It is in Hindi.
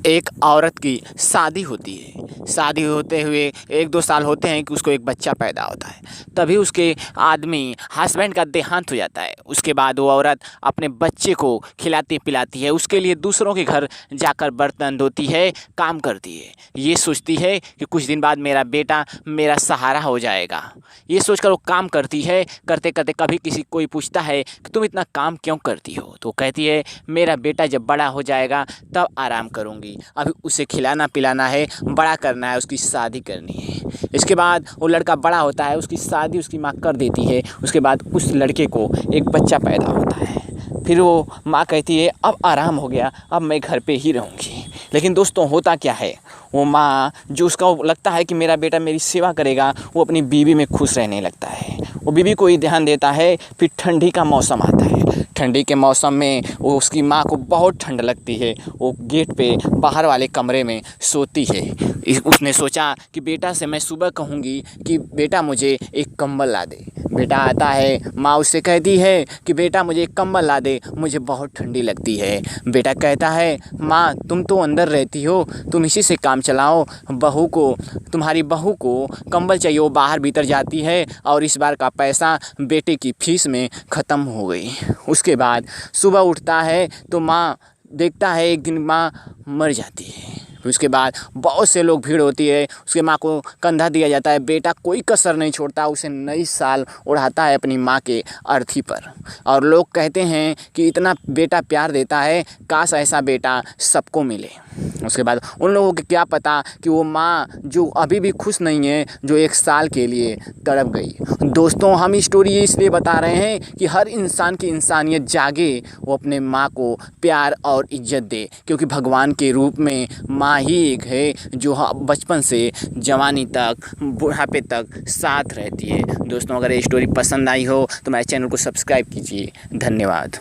एक औरत की शादी होती है। शादी होते हुए 1-2 साल होते हैं कि उसको एक बच्चा पैदा होता है। तभी उसके आदमी हस्बैंड का देहांत हो जाता है। उसके बाद वो औरत अपने बच्चे को खिलाती पिलाती है, उसके लिए दूसरों के घर जाकर बर्तन धोती है, काम करती है। ये सोचती है कि कुछ दिन बाद मेरा बेटा मेरा सहारा हो जाएगा। ये सोचकर वो काम करती है। करते करते कभी कोई पूछता है कि तुम इतना काम क्यों करती हो, तो कहती है मेरा बेटा जब बड़ा हो जाएगा तब आराम करूँगी, अभी उसे खिलाना पिलाना है, बड़ा करना है, उसकी शादी करनी है। इसके बाद वो लड़का बड़ा होता है, उसकी शादी उसकी माँ कर देती है। उसके बाद उस लड़के को एक बच्चा पैदा होता है। फिर वो माँ कहती है अब आराम हो गया, अब मैं घर पे ही रहूँगी। लेकिन दोस्तों होता क्या है, वो माँ जो उसका लगता है कि मेरा बेटा मेरी सेवा करेगा, वो अपनी बीवी में खुश रहने लगता है। वो बीवी को ही ध्यान देता है। फिर ठंडी का मौसम आता है। ठंडी के मौसम में वो उसकी माँ को बहुत ठंड लगती है। वो गेट पे बाहर वाले कमरे में सोती है। उसने सोचा कि बेटा से मैं सुबह कहूँगी कि बेटा मुझे एक कंबल ला दे। बेटा आता है, माँ उससे कहती है कि बेटा मुझे एक कंबल ला दे, मुझे बहुत ठंडी लगती है। बेटा कहता है माँ तुम तो अंदर रहती हो, तुम इसी से काम चलाओ, तुम्हारी बहू को कंबल चाहिए। वो बाहर भीतर जाती है और इस बार का पैसा बेटे की फीस में ख़त्म हो गई। उसके बाद सुबह उठता है तो माँ देखता है एक दिन माँ मर जाती है। उसके बाद बहुत से लोग भीड़ होती है। उसके माँ को कंधा दिया जाता है। बेटा कोई कसर नहीं छोड़ता, उसे नई साल उड़ाता है अपनी माँ के अर्थी पर। और लोग कहते हैं कि इतना बेटा प्यार देता है, काश ऐसा बेटा सबको मिले। उसके बाद उन लोगों को क्या पता कि वो माँ जो अभी भी खुश नहीं है, जो 1 साल के लिए तड़प गई। दोस्तों हम स्टोरी इसलिए बता रहे हैं कि हर इंसान की इंसानियत जागे, वो अपने माँ को प्यार और इज्जत दे, क्योंकि भगवान के रूप में माँ ही एक है जो बचपन से जवानी तक बुढ़ापे तक साथ रहती है। दोस्तों अगर ये स्टोरी पसंद आई हो तो मेरे चैनल को सब्सक्राइब कीजिए। धन्यवाद।